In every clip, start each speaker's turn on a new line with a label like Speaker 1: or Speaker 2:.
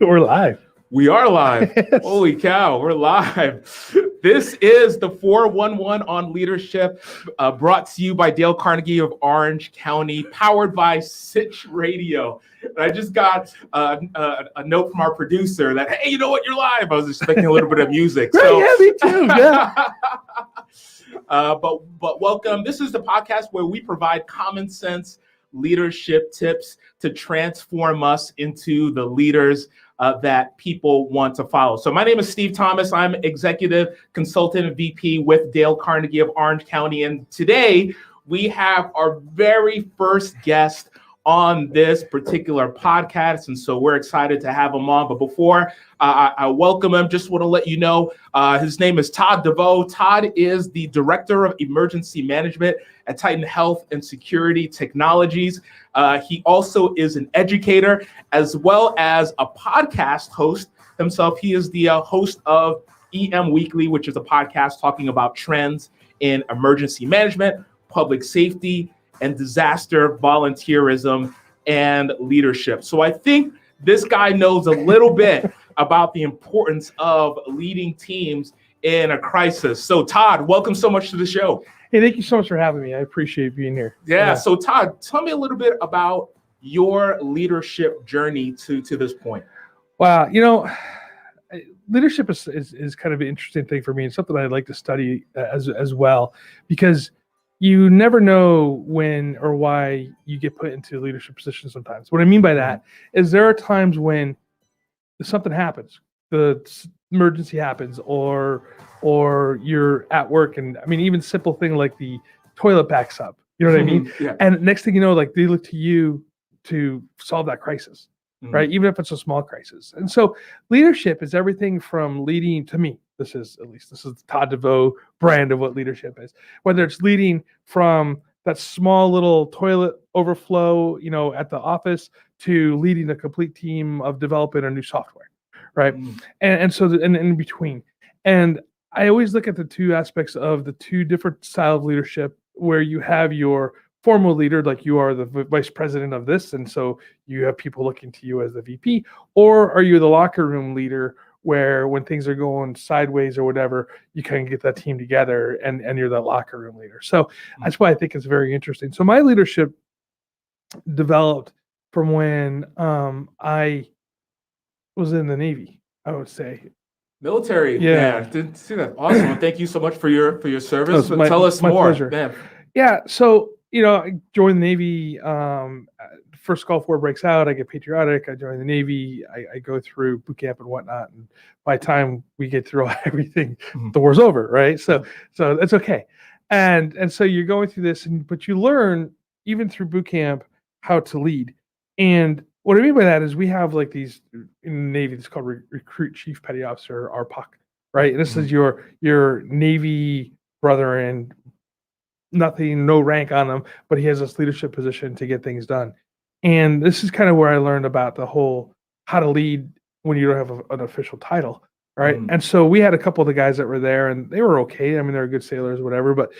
Speaker 1: We're live.
Speaker 2: We are live.
Speaker 1: Yes.
Speaker 2: Holy cow, we're live. This is the 411 on Leadership, brought to you by Dale Carnegie of Orange County, powered by Sitch Radio. And I just got a note from our producer that, hey, you know what, you're live. I was expecting a little bit of music.
Speaker 1: Right,
Speaker 2: So,
Speaker 1: yeah, me too. Yeah.
Speaker 2: but welcome. This is the podcast where we provide common sense leadership tips to transform us into the leaders that people want to follow. So my name is Steve Thomas. I'm executive consultant and VP with Dale Carnegie of Orange County. And today we have our very first guest on this particular podcast. And so we're excited to have him on. But before I welcome him, just want to let you know, his name is Todd DeVoe. Todd is the Director of Emergency Management at Titan Health and Security Technologies. He also is an educator as well as a podcast host himself. He is the host of EM Weekly, which is a podcast talking about trends in emergency management, public safety, and disaster volunteerism and leadership. So I think this guy knows a little bit about the importance of leading teams in a crisis. So Todd, welcome so much to the show.
Speaker 1: Hey, thank you so much for having me. I appreciate being here.
Speaker 2: Yeah. So Todd, tell me a little bit about your leadership journey to this point.
Speaker 1: Wow. Leadership is kind of an interesting thing for me. It's something I'd like to study as well, because you never know when or why you get put into leadership positions sometimes. What I mean by that is there are times when something happens, the emergency happens, or you're at work, and I mean, even simple thing like the toilet backs up, you know what I mean?
Speaker 2: Yeah.
Speaker 1: And next thing you know, like they look to you to solve that crisis, right? Even if it's a small crisis. And so leadership is everything from leading. To me, this is the Todd DeVoe brand of what leadership is. Whether it's leading from that small little toilet overflow, at the office, to leading a complete team of developing a new software, right? And so in between. And I always look at the two aspects of the two different styles of leadership, where you have your formal leader, like you are the vice president of this, and so you have people looking to you as the VP, or are you the locker room leader, where when things are going sideways or whatever, you kind of get that team together and you're that locker room leader. So that's why I think it's very interesting. So my leadership developed from when I was in the Navy, I would say.
Speaker 2: Military,
Speaker 1: Yeah.
Speaker 2: man. Didn't see that. Awesome. Well, thank you so much for your service.
Speaker 1: Tell
Speaker 2: us more.
Speaker 1: Pleasure.
Speaker 2: Man.
Speaker 1: Yeah. So, I joined the Navy. First Gulf War breaks out. I get patriotic. I join the Navy. I go through boot camp and whatnot. And by the time we get through everything, the war's over, right? So that's okay. And so you're going through this, but you learn even through boot camp how to lead. And what I mean by that is we have like these in the Navy, it's called Recruit Chief Petty Officer, RPOC, right? And this is your Navy brother, and no rank on him, but he has this leadership position to get things done. And this is kind of where I learned about the whole how to lead when you don't have an official title, right? And so we had a couple of the guys that were there, and they were okay. I mean, they were good sailors, whatever. But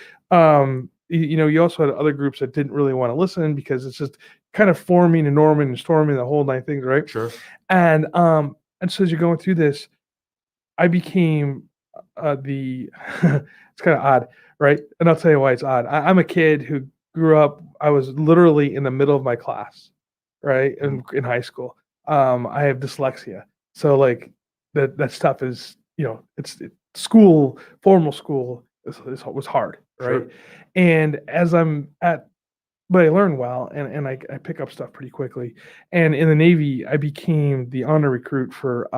Speaker 1: you also had other groups that didn't really want to listen, because it's just kind of forming and norming and storming, the whole nine things, right?
Speaker 2: Sure.
Speaker 1: And so as you're going through this, I became it's kind of odd, right? And I'll tell you why it's odd. I'm a kid who grew up, I was literally in the middle of my class, right? In high school. I have dyslexia. So like that stuff is, it's school, formal school was hard, right?
Speaker 2: Sure.
Speaker 1: And as but I learn well, and I pick up stuff pretty quickly. And in the Navy, I became the honor recruit for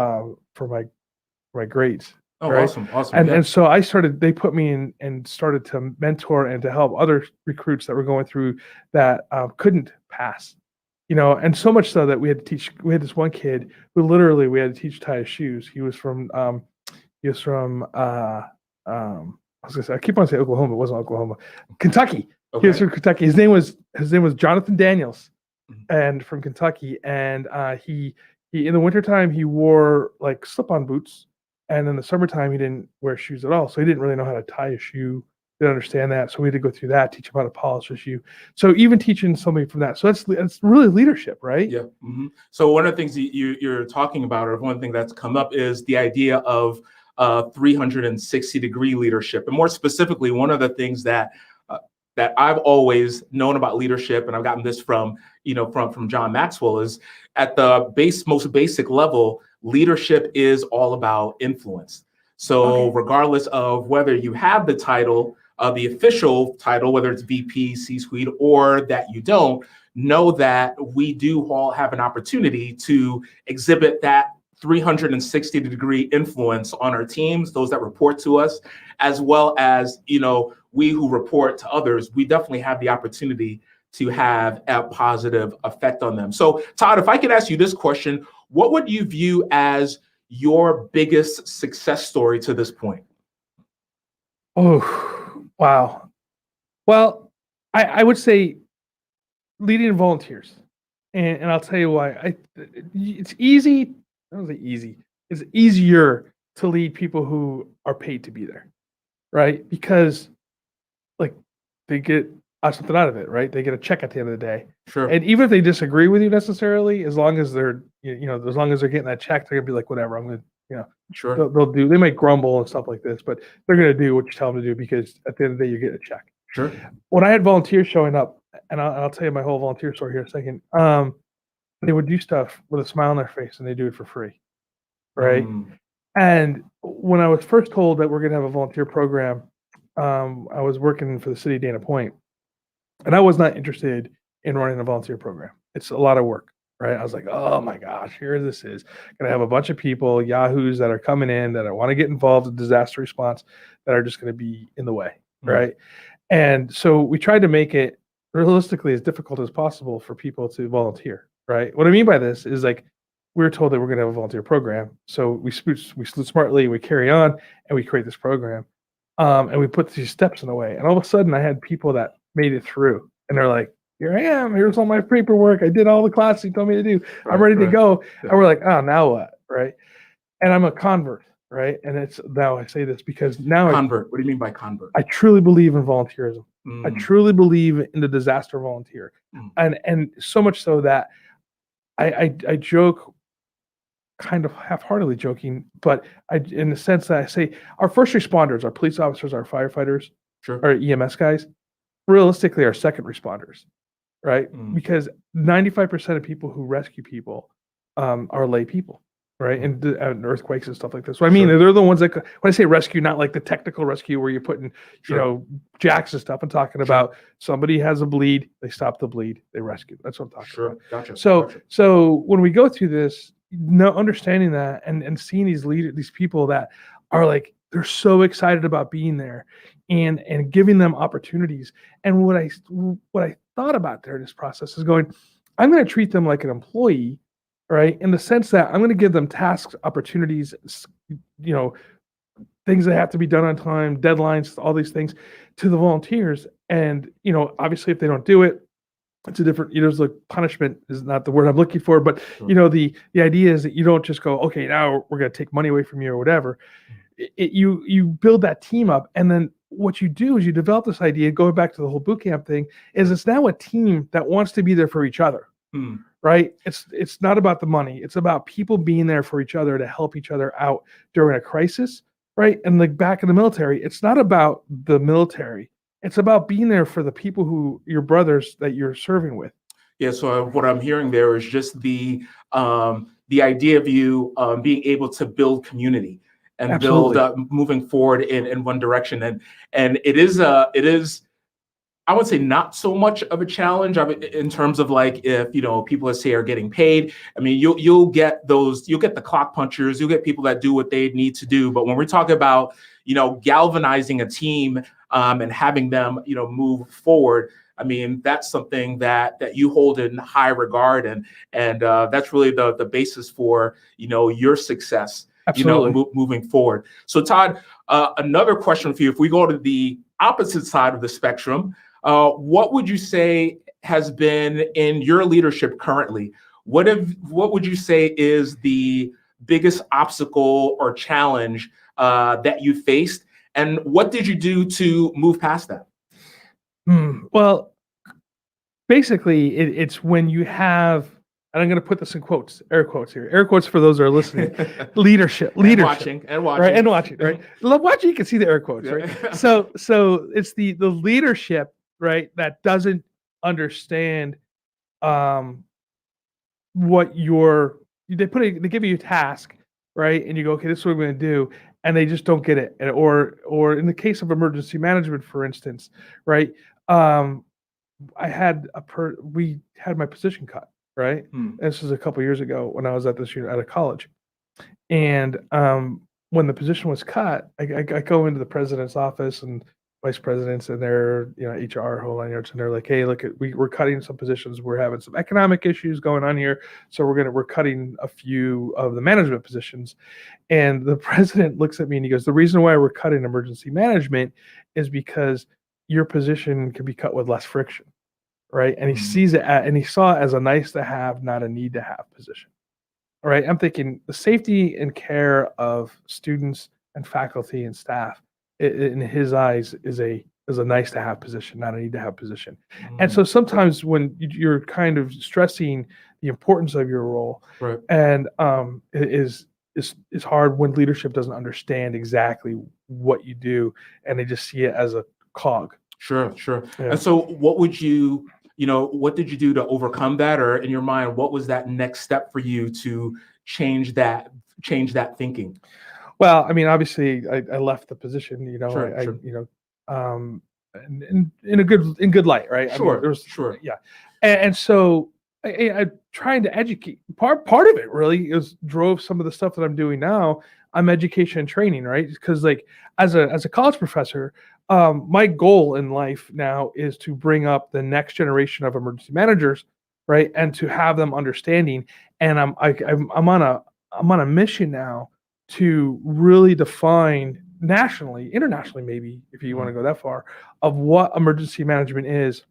Speaker 1: my grades.
Speaker 2: Oh,
Speaker 1: right?
Speaker 2: Awesome.
Speaker 1: And so they put me in and started to mentor and to help other recruits that were going through that couldn't pass, and so much so that we had this one kid who literally we had to teach to tie his shoes. He was from I was gonna say, I keep on saying Oklahoma. It wasn't Oklahoma. Kentucky. Okay. He was from Kentucky. His name was Jonathan Daniels, and from Kentucky. And he in the wintertime he wore like slip-on boots, and in the summertime he didn't wear shoes at all. So he didn't really know how to tie a shoe didn't understand that. So we had to go through that, teach them how to polish issue. So even teaching somebody from that. So that's really leadership, right?
Speaker 2: Yeah. Mm-hmm. So one of the things you're talking about, or one thing that's come up, is the idea of 360-degree leadership. And more specifically, one of the things that I've always known about leadership, and I've gotten this from John Maxwell, is at the most basic level, leadership is all about influence. So regardless of whether you have the title, the official title, whether it's VP, C-suite, or that you don't, know that we do all have an opportunity to exhibit that 360-degree influence on our teams, those that report to us, as well as, we who report to others. We definitely have the opportunity to have a positive effect on them. So, Todd, if I could ask you this question, what would you view as your biggest success story to this point?
Speaker 1: Oh, wow. Well, I would say leading volunteers. And I'll tell you why. It's easy. I don't say easy. It's easier to lead people who are paid to be there, right? Because like they get something out of it, right? They get a check at the end of the day.
Speaker 2: Sure.
Speaker 1: And even if they disagree with you necessarily, as long as they're, as long as they're getting that check, they're gonna be like, whatever, I'm gonna,
Speaker 2: sure.
Speaker 1: They might grumble and stuff like this, but they're gonna do what you tell them to do because at the end of the day, you're getting a check.
Speaker 2: Sure.
Speaker 1: When I had volunteers showing up, and I'll tell you my whole volunteer story here in a second, they would do stuff with a smile on their face and they do it for free, right? And when I was first told that we're gonna have a volunteer program, I was working for the city of Dana Point, and I was not interested in running a volunteer program. It's a lot of work, right? I was like, oh my gosh, here this is. Gonna have a bunch of people, yahoos that are coming in that I want to get involved in disaster response that are just gonna be in the way, right? And so we tried to make it realistically as difficult as possible for people to volunteer, right? What I mean by this is like, we were told that we're gonna have a volunteer program. So we slew smartly, we carry on, and we create this program. And we put these steps in the way. And all of a sudden I had people that made it through and they're like, here I am, here's all my paperwork. I did all the classes you told me to do. I'm ready to go. Yeah. And we're like, oh, now what? Right. And I'm a convert, right? And it's now I say this because now
Speaker 2: convert. What do you mean by convert?
Speaker 1: I truly believe in volunteerism. I truly believe in the disaster volunteer. And so much so that I joke, kind of half-heartedly joking, but in the sense that I say our first responders, our police officers, our firefighters, our EMS guys, realistically are second responders, right? Because 95% of people who rescue people are lay people, right? And earthquakes and stuff like this. So I mean, they're the ones that, when I say rescue, not like the technical rescue where you're putting, jacks and stuff. I'm talking about somebody has a bleed, they stop the bleed, they rescue. That's what I'm talking about.
Speaker 2: Gotcha.
Speaker 1: So when we go through this, understanding that and seeing these people that are like, they're so excited about being there and giving them opportunities. And what I thought about during this process is going, I'm going to treat them like an employee, right? In the sense that I'm going to give them tasks, opportunities, things that have to be done on time, deadlines, all these things to the volunteers. And, obviously if they don't do it, it's a different, like punishment is not the word I'm looking for, but the idea is that you don't just go, okay, now we're going to take money away from you or whatever. You build that team up. And then what you do is you develop this idea, going back to the whole boot camp thing, is it's now a team that wants to be there for each other, right? It's not about the money. It's about people being there for each other to help each other out during a crisis, right? And like back in the military, it's not about the military. It's about being there for the people your brothers that you're serving with.
Speaker 2: Yeah. So what I'm hearing there is just the idea of you being able to build community and build moving forward in one direction. And it is I would say not so much of a challenge in terms of like if people, let's say, are getting paid. I mean, you'll get the clock punchers, you'll get people that do what they need to do. But when we're talking about galvanizing a team and having them move forward, I mean, that's something that you hold in high regard, and that's really the basis for your success.
Speaker 1: Absolutely.
Speaker 2: Moving forward. So Todd, another question for you. If we go to the opposite side of the spectrum, what would you say has been in your leadership currently? What would you say is the biggest obstacle or challenge that you faced? And what did you do to move past that?
Speaker 1: Well, basically, it's when you have, and I'm going to put this in quotes, air quotes here, air quotes for those who are listening, leadership,
Speaker 2: And watching,
Speaker 1: right, and watching, right. Love watching, you can see the air quotes,
Speaker 2: Yeah.
Speaker 1: right. So it's the leadership, right, that doesn't understand what they give you a task, right, and you go, okay, this is what we're going to do, and they just don't get it. Or in the case of emergency management, for instance, right, we had my position cut, right. This was a couple years ago when I was at a college, and when the position was cut, I go into the president's office and vice presidents and their HR whole line yards, and they're like, hey, look, we're cutting some positions, we're having some economic issues going on here, so we're cutting a few of the management positions. And the president looks at me and he goes, the reason why we're cutting emergency management is because your position can be cut with less friction, right? And he saw it as a nice to have, not a need to have position. All right, I'm thinking the safety and care of students and faculty and staff, in his eyes, is a nice to have position, not a need to have position. And so sometimes when you're kind of stressing the importance of your role,
Speaker 2: right,
Speaker 1: and it is hard when leadership doesn't understand exactly what you do, and they just see it as a cog.
Speaker 2: Sure.
Speaker 1: Yeah.
Speaker 2: And so what did you do to overcome that? Or in your mind, what was that next step for you to change that thinking?
Speaker 1: Well, I mean, obviously, I left the position.
Speaker 2: Sure.
Speaker 1: In good light, right?
Speaker 2: Sure.
Speaker 1: Yeah, and so I trying to educate. Part of it really drove some of the stuff that I'm doing now. I'm education and training, right? Because like as a college professor, my goal in life now is to bring up the next generation of emergency managers, right, and to have them understanding. And I'm on a mission now to really define nationally, internationally, maybe if you want to go that far, of what emergency management is,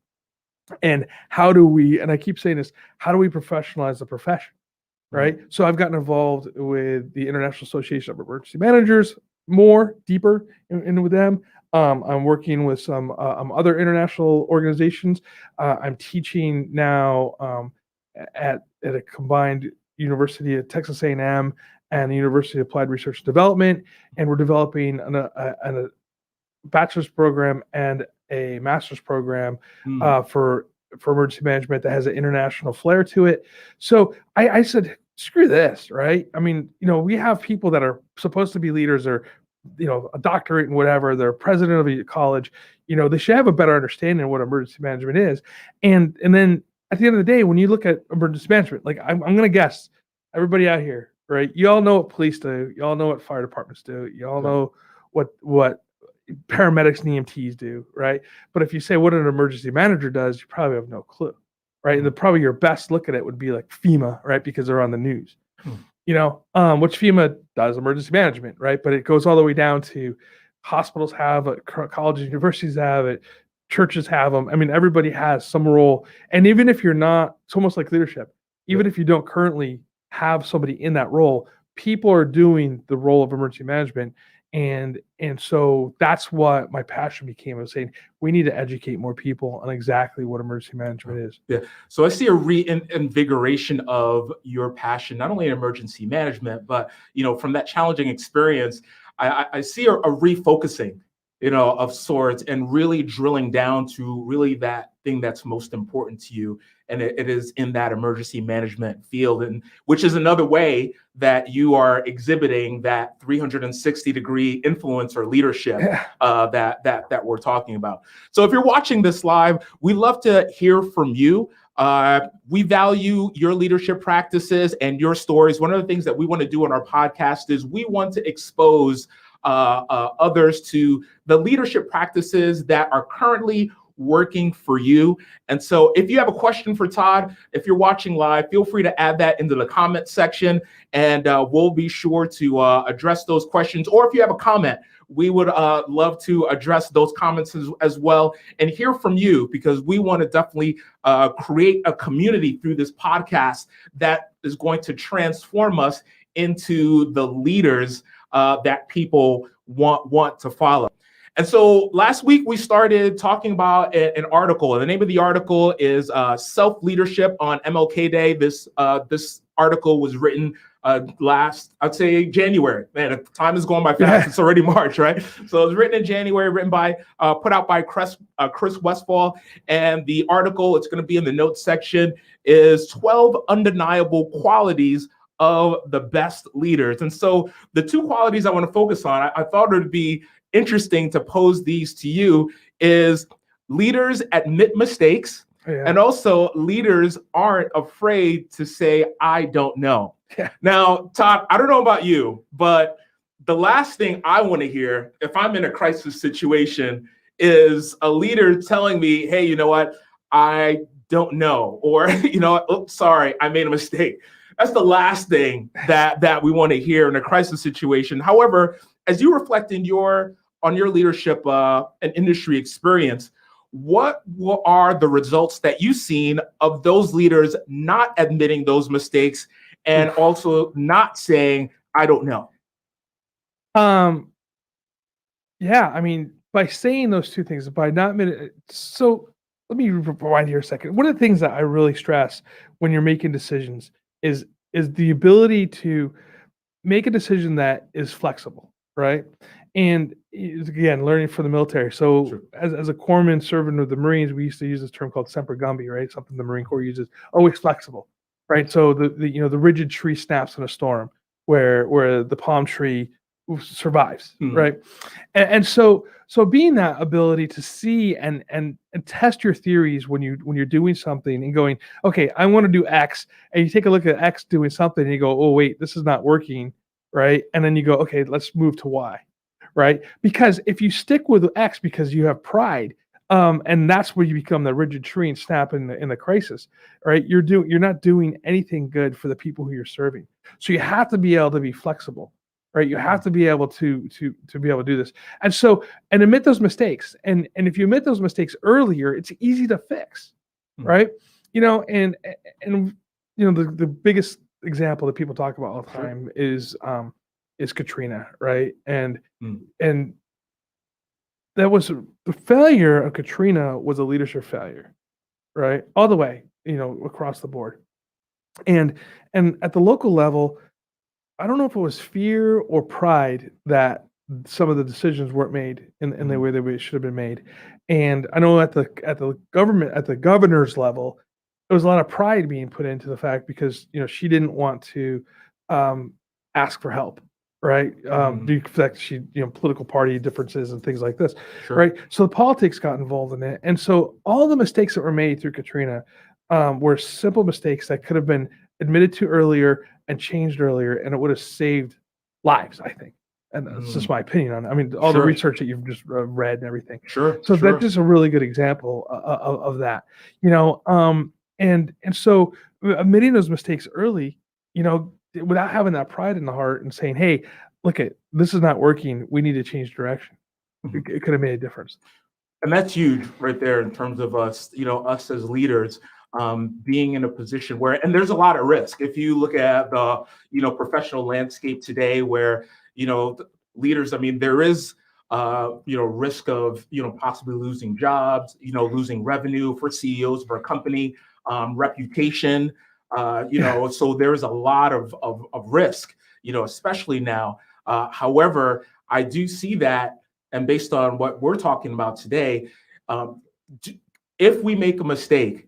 Speaker 1: and how do we, and I keep saying this, how do we professionalize the profession, right? So I've gotten involved with the International Association of Emergency Managers deeper in with them. I'm working with some other international organizations. I'm teaching now at a combined University of Texas A&M and the University of Applied Research and Development, and we're developing a bachelor's program and a master's program for emergency management that has an international flair to it. So I said, screw this, right? I mean, we have people that are supposed to be leaders, or a doctorate and whatever, they're president of a college, they should have a better understanding of what emergency management is. And then at the end of the day, when you look at emergency management, like I'm going to guess everybody out here, right? You all know what police do. You all know what fire departments do. You all know what paramedics and EMTs do, right? But if you say what an emergency manager does, you probably have no clue, right? And probably your best look at it would be like FEMA, right? Because they're on the news. Which FEMA does emergency management, right? But it goes all the way down to hospitals have it, colleges, universities have it, churches have them. I mean, everybody has some role. And even if you're not, it's almost like leadership. Even if you don't currently have somebody in that role, people are doing the role of emergency management. And so that's what my passion became, of saying we need to educate more people on exactly what emergency management is.
Speaker 2: Yeah. So I see a reinvigoration of your passion, not only in emergency management, but from that challenging experience, I see a refocusing, of sorts, and really drilling down to really that thing that's most important to you. And it is in that emergency management field, and which is another way that you are exhibiting that 360-degree influence or leadership that we're talking about. So if you're watching this live, we love to hear from you. We value your leadership practices and your stories. One of the things that we want to do on our podcast is we want to expose others to the leadership practices that are currently working for you. And so if you have a question for Todd, if you're watching live, feel free to add that into the comment section, and we'll be sure to address those questions. Or if you have a comment, we would love to address those comments as well and hear from you, because we want to definitely create a community through this podcast that is going to transform us into the leaders that people want to follow. And so last week we started talking about an article. And the name of the article is Self-Leadership on MLK Day. This article was written last, I'd say, January. Man, time is going by fast. Yeah. It's already March, right? So it was written in January, put out by Chris Westfall. And the article, it's going to be in the notes section, is 12 Undeniable Qualities of the Best Leaders. And so the two qualities I want to focus on, I thought it would be interesting to pose these to you, is leaders admit mistakes. Yeah. And also leaders aren't afraid to say, I don't know. Yeah. Now, Todd, I don't know about you, but the last thing I want to hear if I'm in a crisis situation is a leader telling me, hey, you know what? I don't know. Or, you know, oops, sorry, I made a mistake. That's the last thing that we want to hear in a crisis situation. However, as you reflect on your leadership and industry experience, what are the results that you've seen of those leaders not admitting those mistakes and also not saying, I don't know?
Speaker 1: Yeah, I mean, by saying those two things, by not admitting, so let me rewind here a second. One of the things that I really stress when you're making decisions is the ability to make a decision that is flexible, right? And again, learning from the military. So sure. as a corpsman serving with the Marines, we used to use this term called semper gumby, right? Something the Marine Corps uses, always flexible, right? So the rigid tree snaps in a storm where the palm tree survives, right? And so being that ability to see and test your theories when you're doing something and going, okay, I want to do X, and you take a look at X doing something and you go, oh wait, this is not working, right? And then you go, okay, let's move to Y, right? Because if you stick with X because you have pride, and that's where you become the rigid tree and snap in the crisis, right? You're not doing anything good for the people who you're serving. So you have to be able to be flexible. Right, you have to be able to be able to do this, and admit those mistakes. And if you admit those mistakes earlier, it's easy to fix, right? You know, and you know the biggest example that people talk about all the time is Katrina, right? And that was the failure of Katrina was a leadership failure, right? All the way, you know, across the board, and at the local level. I don't know if it was fear or pride that some of the decisions weren't made in the way that they should have been made. And I know at the governor's level, there was a lot of pride being put into the fact because, you know, she didn't want to ask for help, right? Due to the fact she, you know, political party differences and things like this, right? So the politics got involved in it. And so all the mistakes that were made through Katrina were simple mistakes that could have been admitted to earlier and changed earlier, and it would have saved lives, I think. And that's just my opinion on it. I mean, all the research that you've just read and everything. So that's just a really good example of that, you know. And so admitting those mistakes early, you know, without having that pride in the heart and saying, hey, look, this is not working. We need to change direction. It could have made a difference.
Speaker 2: And that's huge right there in terms of us, you know, us as leaders. Being in a position where, and there's a lot of risk. If you look at the, you know, professional landscape today where, you know, leaders, I mean, there is, you know, risk of, you know, possibly losing jobs, you know, losing revenue for CEOs of our company, reputation, you know, so there's a lot of risk, you know, especially now. However, I do see that, and based on what we're talking about today, if we make a mistake,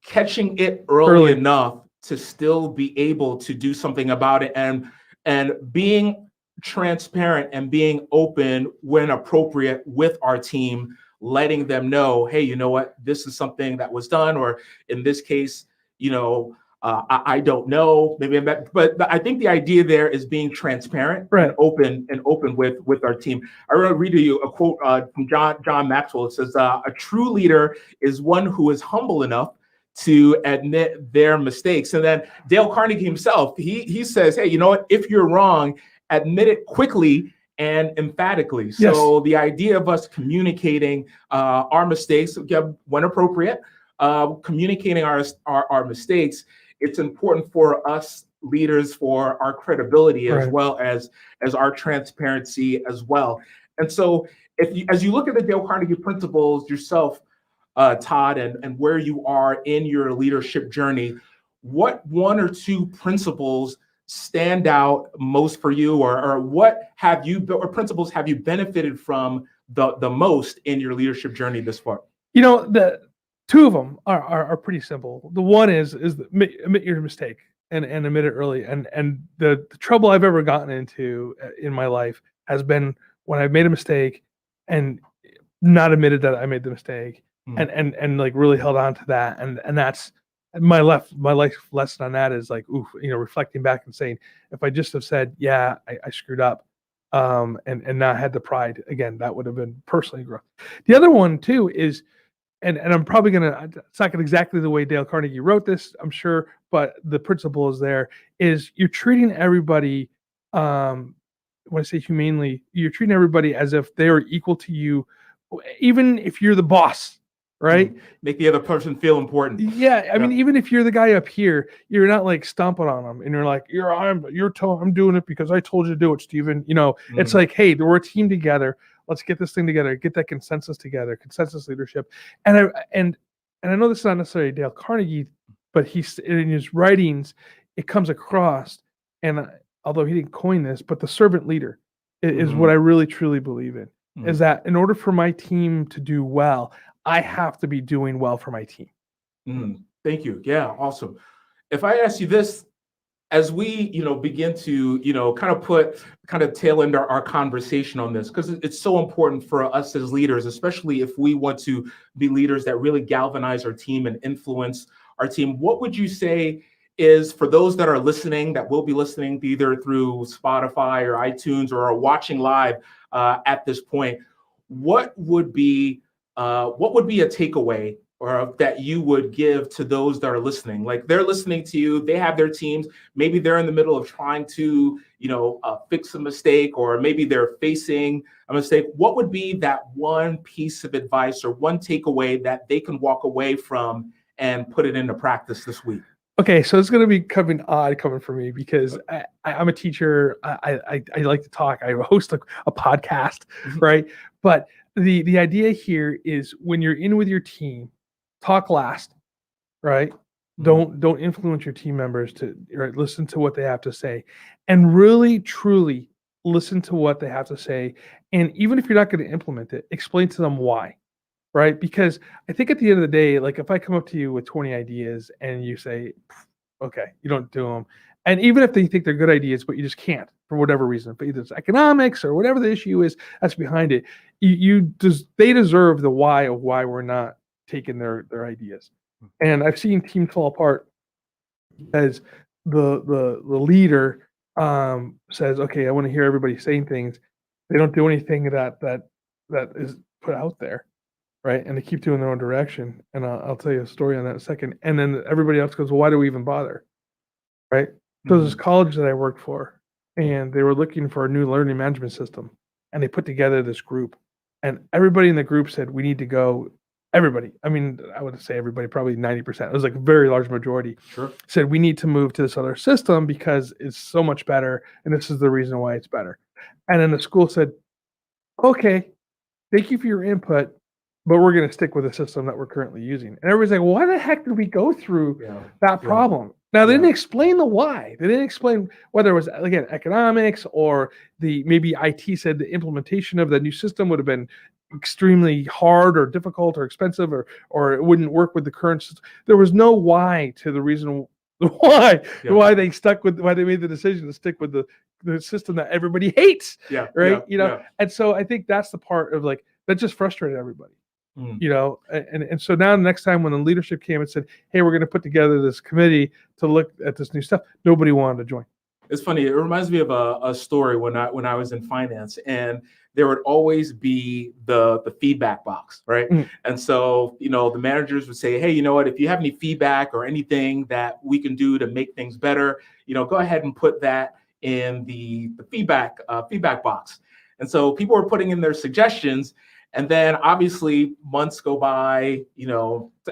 Speaker 2: catching it early enough to still be able to do something about it, and being transparent and being open when appropriate with our team, letting them know, hey, you know what, this is something that was done, or in this case, you know, I don't know, maybe, but I think the idea there is being transparent and open with our team. I want to read to you a quote from John Maxwell. It says, a true leader is one who is humble enough to admit their mistakes. And then Dale Carnegie himself, he says, hey, you know what, if you're wrong, admit it quickly and emphatically. So the idea of us communicating our mistakes, when appropriate, communicating our mistakes, it's important for us leaders, for our credibility as well as our transparency as well. And so as you look at the Dale Carnegie principles yourself, Todd, and where you are in your leadership journey, what one or two principles stand out most for you, or what have you, or principles have you benefited from the most in your leadership journey this far?
Speaker 1: The two of them are pretty simple. The one is admit your mistake and admit it early. And the trouble I've ever gotten into in my life has been when I've made a mistake and not admitted that I made the mistake, and like really held on to that. And that's my life lesson on that is like, reflecting back and saying, if I just have said, yeah, I screwed up, and not had the pride, again, that would have been personally growth. The other one too is, and I'm probably it's not exactly the way Dale Carnegie wrote this, I'm sure, but the principle is there, is you're treating everybody, when I say humanely, you're treating everybody as if they are equal to you, even if you're the boss, right?
Speaker 2: Make the other person feel important.
Speaker 1: Yeah, I mean, even if you're the guy up here, you're not like stomping on them, and you're like, I'm doing it because I told you to do it, Steven. It's like, hey, we're a team together. Let's get this thing together, get that consensus together, consensus leadership. And I know this is not necessarily Dale Carnegie, but in his writings, it comes across, and although he didn't coin this, but the servant leader is what I really truly believe in, is that in order for my team to do well, I have to be doing well for my team.
Speaker 2: Thank you. Yeah, awesome. If I ask you this, as we, begin to, kind of tail end our conversation on this, because it's so important for us as leaders, especially if we want to be leaders that really galvanize our team and influence our team. What would you say is, for those that are listening, that will be listening either through Spotify or iTunes or are watching live at this point, what would be a takeaway or that you would give to those that are listening? Like, they're listening to you, they have their teams, maybe they're in the middle of trying to, fix a mistake, or maybe they're facing a mistake. What would be that one piece of advice or one takeaway that they can walk away from and put it into practice this week?
Speaker 1: Okay, so it's going to be coming from me because I'm a teacher. I like to talk. I host a podcast, right? But the idea here is, when you're in with your team, talk last, right? Don't influence your team members listen to what they have to say, and really truly listen to what they have to say. And even if you're not going to implement it, explain to them why, right? Because I think at the end of the day, like, if I come up to you with 20 ideas and you say, okay, you don't do them, and even if they think they're good ideas, but you just can't for whatever reason, but either it's economics or whatever the issue is that's behind it, they deserve the why of why we're not taking their ideas. And I've seen teams fall apart as the leader says, okay, I want to hear everybody saying things. They don't do anything that is put out there, right? And they keep doing their own direction. And I'll tell you a story on that in a second. And then everybody else goes, well, why do we even bother, right? So there's this college that I worked for, and they were looking for a new learning management system, and they put together this group, and everybody in the group said, we need to go. Everybody, I mean, I would say everybody, probably 90%. It was like a very large majority.
Speaker 2: Sure.
Speaker 1: Said, we need to move to this other system because it's so much better, and this is the reason why it's better. And then the school said, okay, thank you for your input, but we're going to stick with the system that we're currently using. And everybody's like, well, why the heck did we go through that problem? Now, they didn't explain the why. They didn't explain whether it was, again, economics, or maybe IT said the implementation of the new system would have been extremely hard or difficult or expensive, or it wouldn't work with the current system. There was no why to the reason why they made the decision to stick with the system that everybody hates. And so I think that's the part of, like, that just frustrated everybody. And so now the next time when the leadership came and said, hey, we're going to put together this committee to look at this new stuff, nobody wanted to join.
Speaker 2: It's funny. It reminds me of a story when I was in finance, and there would always be the feedback box, right? And so, the managers would say, hey, you know what, if you have any feedback or anything that we can do to make things better, go ahead and put that in the feedback box. And so people were putting in their suggestions. And then obviously months go by,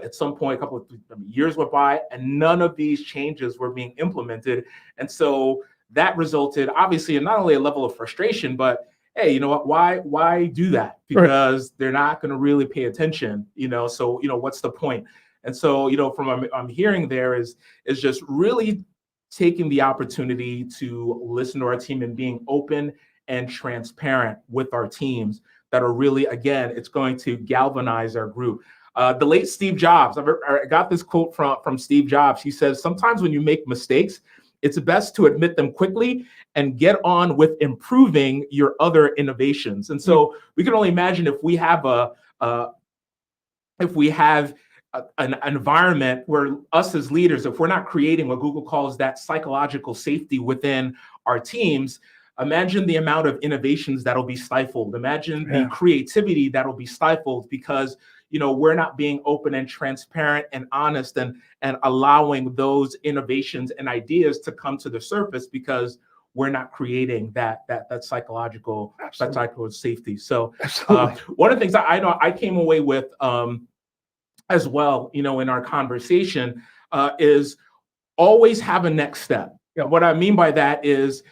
Speaker 2: at some point, a couple of years went by, and none of these changes were being implemented. And so that resulted obviously in not only a level of frustration, but hey, you know what, why do that? Because they're not going to really pay attention, so, what's the point? And so, from I'm hearing there is just really taking the opportunity to listen to our team and being open and transparent with our teams that are really, again, it's going to galvanize our group. The late Steve Jobs, I got this quote from Steve Jobs. He says, sometimes when you make mistakes, it's best to admit them quickly and get on with improving your other innovations. And so we can only imagine if we have an environment where us as leaders, if we're not creating what Google calls that psychological safety within our teams, imagine the amount of innovations that'll be stifled. Imagine the creativity that'll be stifled because we're not being open and transparent and honest and allowing those innovations and ideas to come to the surface because we're not creating that psychological safety. So one of the things I know I came away with as well, in our conversation is always have a next step. What I mean by that is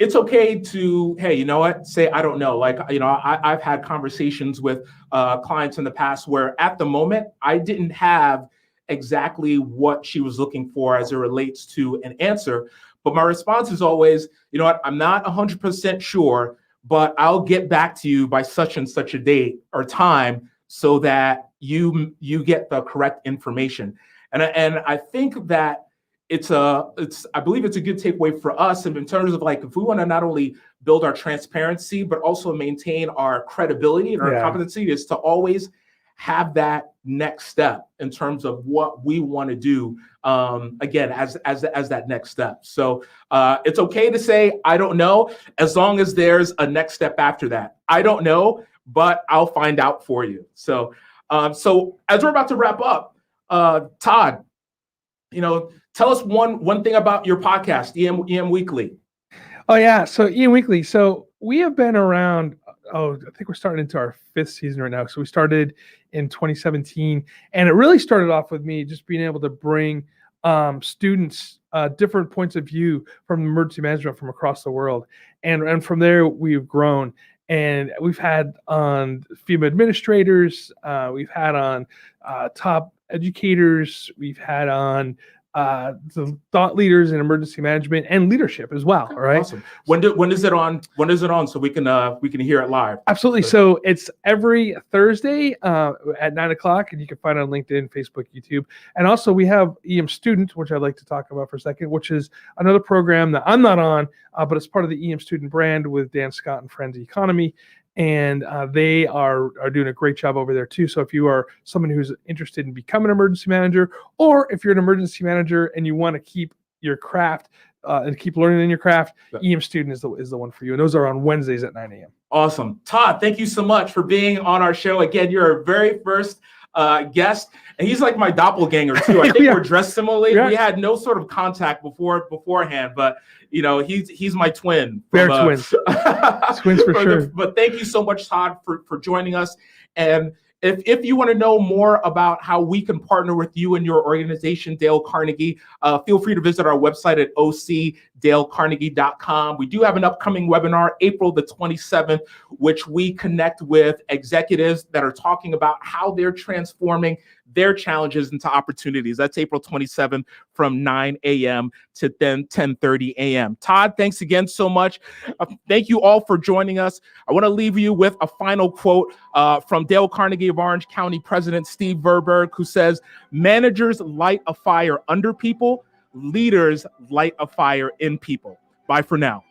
Speaker 2: it's okay to, hey, you know what, say, I don't know. Like, I've had conversations with clients in the past where at the moment I didn't have exactly what she was looking for as it relates to an answer. But my response is always, you know what, I'm not 100% sure, but I'll get back to you by such and such a date or time so that you get the correct information. And I think that I believe it's a good takeaway for us in terms of like, if we want to not only build our transparency, but also maintain our credibility and our competency, is to always have that next step in terms of what we want to do, again, as that next step. So it's okay to say, I don't know, as long as there's a next step after that. I don't know, but I'll find out for you. So as we're about to wrap up, Todd, tell us one thing about your podcast, EM Weekly.
Speaker 1: Oh yeah, so EM Weekly. So we have been around. I think we're starting into our 5th season right now. So we started in 2017, and it really started off with me just being able to bring students different points of view from emergency management from across the world, and from there we've grown. And we've had on female administrators, we've had on top educators, we've had on the thought leaders in emergency management and leadership as well. All right.
Speaker 2: Awesome. When is it on? When is it on? So we can hear it live.
Speaker 1: Absolutely. So it's every Thursday at 9:00, and you can find it on LinkedIn, Facebook, YouTube. And also we have EM Student, which I'd like to talk about for a second, which is another program that I'm not on, but it's part of the EM Student brand with Dan Scott and Friends Economy. And they are doing a great job over there too. So if you are someone who's interested in becoming an emergency manager, or if you're an emergency manager and you want to keep your craft and keep learning in your craft, EM Student is the one for you. And those are on Wednesdays at 9 a.m.
Speaker 2: Awesome. Todd, thank you so much for being on our show. Again, you're our very first guest, and he's like my doppelganger too. I think we're dressed similarly. We had no sort of contact beforehand, but he's my twin.
Speaker 1: They're twins. Twins for sure.
Speaker 2: But thank you so much, Todd, for joining us. And if you want to know more about how we can partner with you and your organization, Dale Carnegie, feel free to visit our website at ocdalecarnegie.com. We do have an upcoming webinar, April the 27th, which we connect with executives that are talking about how they're transforming their challenges into opportunities. That's April 27th from 9 a.m. to then 10:30 a.m. Todd, thanks again so much. Thank you all for joining us. I want to leave you with a final quote from Dale Carnegie of Orange County President Steve Verberg, who says, "Managers light a fire under people, leaders light a fire in people." Bye for now.